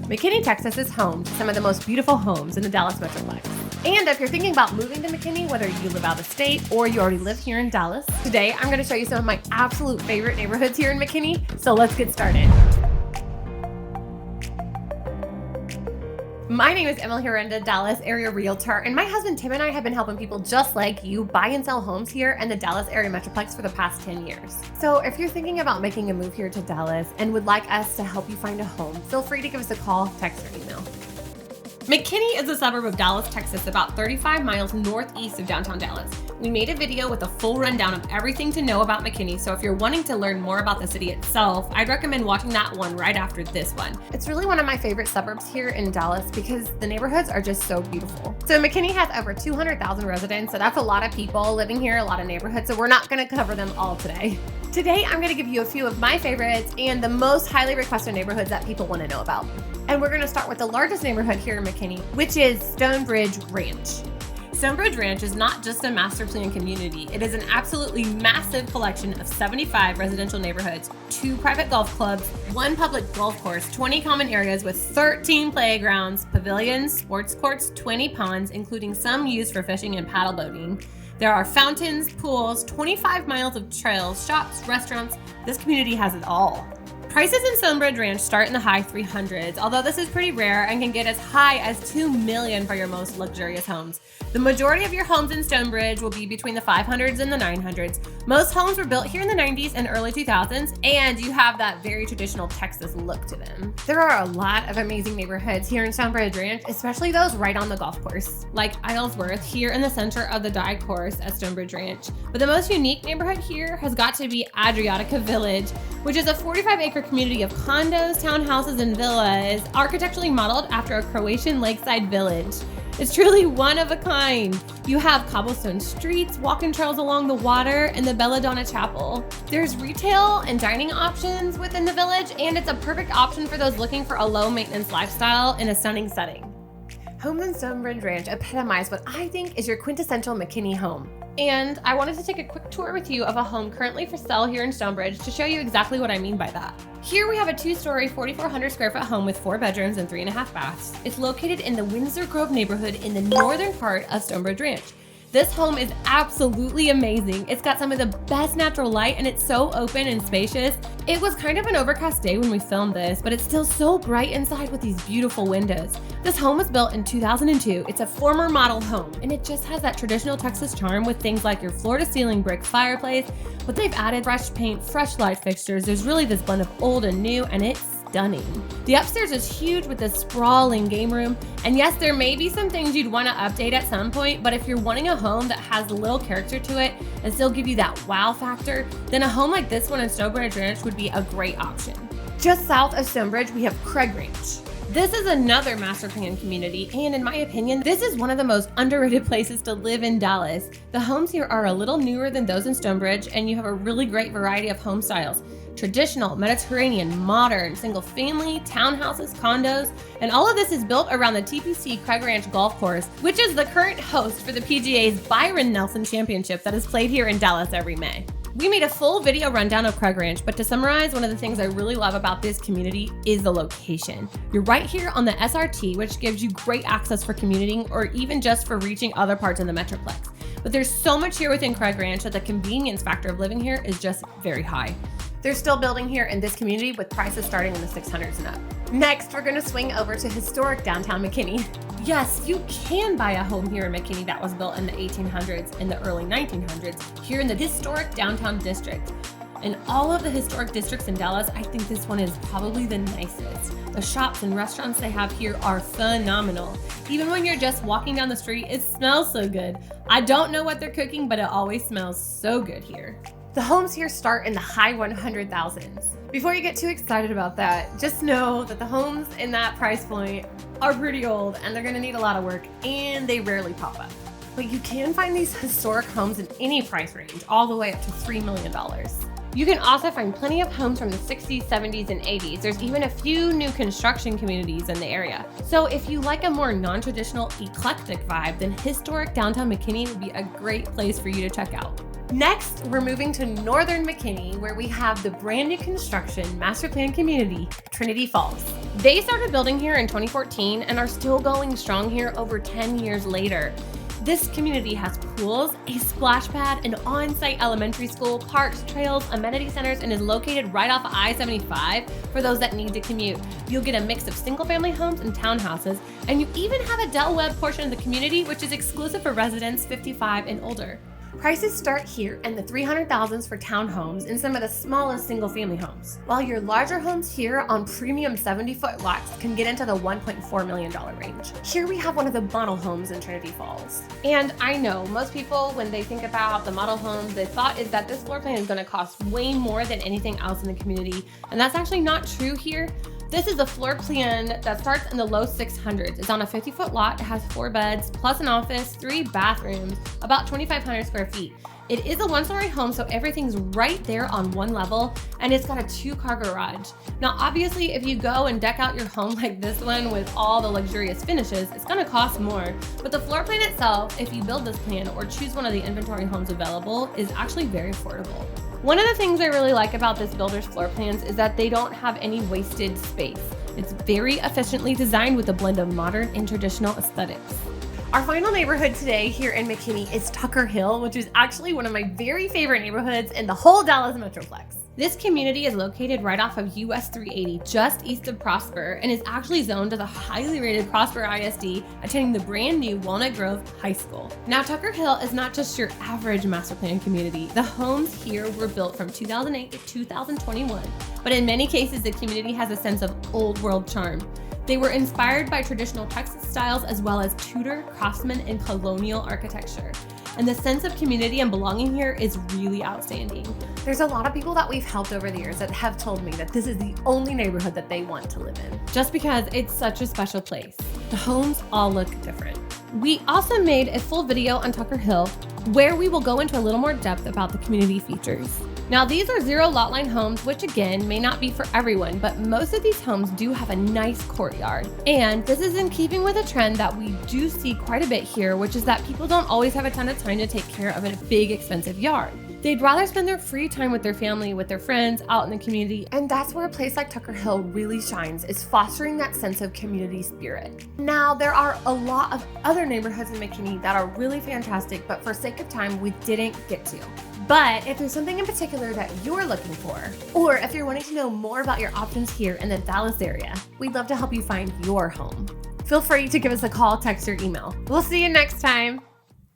McKinney, Texas is home to some of the most beautiful homes in the Dallas metroplex. And if you're thinking about moving to McKinney, whether you live out of state or you already live here in Dallas, today I'm going to show you some of my absolute favorite neighborhoods here in McKinney. So let's get started. My name is Emily Herenda, Dallas area realtor, and my husband Tim and I have been helping people just like you buy and sell homes here in the Dallas area metroplex for the past 10 years. So if you're thinking about making a move here to Dallas and would like us to help you find a home, feel free to give us a call, text, or email. McKinney is a suburb of Dallas, Texas, about 35 miles northeast of downtown Dallas. We made a video with a full rundown of everything to know about McKinney, so if you're wanting to learn more about the city itself, I'd recommend watching that one right after this one. It's really one of my favorite suburbs here in Dallas because the neighborhoods are just so beautiful. So McKinney has over 200,000 residents, so that's a lot of people living here, a lot of neighborhoods, so we're not going to cover them all today. Today, I'm going to give you a few of my favorites and the most highly requested neighborhoods that people want to know about. And we're going to start with the largest neighborhood here in McKinney, which is Stonebridge Ranch. Stonebridge Ranch is not just a master plan community, it is an absolutely massive collection of 75 residential neighborhoods, 2 private golf clubs, 1 public golf course, 20 common areas with 13 playgrounds, pavilions, sports courts, 20 ponds, including some used for fishing and paddle boating. There are fountains, pools, 25 miles of trails, shops, restaurants. This community has it all. Prices in Stonebridge Ranch start in the high 300s, although this is pretty rare and can get as high as $2 million for your most luxurious homes. The majority of your homes in Stonebridge will be between the 500s and the 900s. Most homes were built here in the 90s and early 2000s, and you have that very traditional Texas look to them. There are a lot of amazing neighborhoods here in Stonebridge Ranch, especially those right on the golf course, like Islesworth here in the center of the dive course at Stonebridge Ranch. But the most unique neighborhood here has got to be Adriatica Village, which is a 45-acre community of condos, townhouses, and villas, architecturally modeled after a Croatian lakeside village. It's truly one of a kind. You have cobblestone streets, walking trails along the water, and the Belladonna Chapel. There's retail and dining options within the village, and it's a perfect option for those looking for a low-maintenance lifestyle in a stunning setting. Homes in Stonebridge Ranch epitomize what I think is your quintessential McKinney home. And I wanted to take a quick tour with you of a home currently for sale here in Stonebridge to show you exactly what I mean by that. Here we have a 2-story, 4,400 square foot home with 4 bedrooms and 3.5 baths. It's located in the Windsor Grove neighborhood in the northern part of Stonebridge Ranch. This home is absolutely amazing. It's got some of the best natural light and it's so open and spacious. It was kind of an overcast day when we filmed this, but it's still so bright inside with these beautiful windows. This home was built in 2002. It's a former model home and it just has that traditional Texas charm with things like your floor-to-ceiling brick fireplace, but they've added fresh paint, fresh light fixtures. There's really this blend of old and new and it's stunning. The upstairs is huge with a sprawling game room, and yes, there may be some things you'd want to update at some point, but if you're wanting a home that has a little character to it and still give you that wow factor, then a home like this one in Stonebridge Ranch would be a great option. Just south of Stonebridge, we have Craig Ranch. This is another master plan community, and in my opinion, this is one of the most underrated places to live in Dallas. The homes here are a little newer than those in Stonebridge, and you have a really great variety of home styles. Traditional, Mediterranean, modern, single family, townhouses, condos, and all of this is built around the TPC Craig Ranch Golf Course, which is the current host for the PGA's Byron Nelson Championship that is played here in Dallas every May. We made a full video rundown of Craig Ranch, but to summarize, one of the things I really love about this community is the location. You're right here on the SRT, which gives you great access for commuting or even just for reaching other parts in the metroplex. But there's so much here within Craig Ranch that the convenience factor of living here is just very high. They're still building here in this community with prices starting in the 600s and up. Next, we're going to swing over to historic downtown McKinney. Yes, you can buy a home here in McKinney that was built in the 1800s and the early 1900s here in the historic downtown district. In all of the historic districts in Dallas, I think this one is probably the nicest. The shops and restaurants they have here are phenomenal. Even when you're just walking down the street, it smells so good. I don't know what they're cooking, but it always smells so good here. The homes here start in the high 100,000s. Before you get too excited about that, just know that the homes in that price point are pretty old and they're gonna need a lot of work and they rarely pop up. But you can find these historic homes in any price range, all the way up to $3 million. You can also find plenty of homes from the 60s, 70s, and 80s. There's even a few new construction communities in the area. So if you like a more non-traditional, eclectic vibe, then historic downtown McKinney would be a great place for you to check out. Next, we're moving to northern McKinney, where we have the brand new construction master plan community, Trinity Falls. They started building here in 2014 and are still going strong here over 10 years later. This community has pools, a splash pad, an on-site elementary school, parks, trails, amenity centers, and is located right off I-75 for those that need to commute. You'll get a mix of single-family homes and townhouses, and you even have a Del Webb portion of the community, which is exclusive for residents 55 and older. Prices start here in the $300,000s for townhomes and some of the smallest single-family homes, while your larger homes here on premium 70-foot lots can get into the $1.4 million range. Here we have one of the model homes in Trinity Falls. And I know most people, when they think about the model homes, the thought is that this floor plan is going to cost way more than anything else in the community, and that's actually not true here. This is a floor plan that starts in the low 600s. It's on a 50-foot lot. It has 4 beds, plus an office, 3 bathrooms, about 2,500 square feet. It is a 1-story home, so everything's right there on one level, and it's got a 2-car garage. Now, obviously, if you go and deck out your home like this one with all the luxurious finishes, it's gonna cost more. But the floor plan itself, if you build this plan or choose one of the inventory homes available, is actually very affordable. One of the things I really like about this builder's floor plans is that they don't have any wasted space. It's very efficiently designed with a blend of modern and traditional aesthetics. Our final neighborhood today here in McKinney is Tucker Hill, which is actually one of my very favorite neighborhoods in the whole Dallas metroplex. This community is located right off of US 380, just east of Prosper, and is actually zoned as a highly rated Prosper ISD, attending the brand new Walnut Grove High School. Now, Tucker Hill is not just your average master plan community. The homes here were built from 2008 to 2021, but in many cases, the community has a sense of old world charm. They were inspired by traditional Texas styles as well as Tudor, Craftsman, and colonial architecture. And the sense of community and belonging here is really outstanding. There's a lot of people that we've helped over the years that have told me that this is the only neighborhood that they want to live in, just because it's such a special place. The homes all look different. We also made a full video on Tucker Hill where we will go into a little more depth about the community features. Now, these are 0 lot line homes, which again may not be for everyone, but most of these homes do have a nice courtyard. And this is in keeping with a trend that we do see quite a bit here, which is that people don't always have a ton of time to take care of a big, expensive yard. They'd rather spend their free time with their family, with their friends, out in the community. And that's where a place like Tucker Hill really shines, is fostering that sense of community spirit. Now, there are a lot of other neighborhoods in McKinney that are really fantastic, but for sake of time, we didn't get to. But if there's something in particular that you're looking for, or if you're wanting to know more about your options here in the Dallas area, we'd love to help you find your home. Feel free to give us a call, text, or email. We'll see you next time.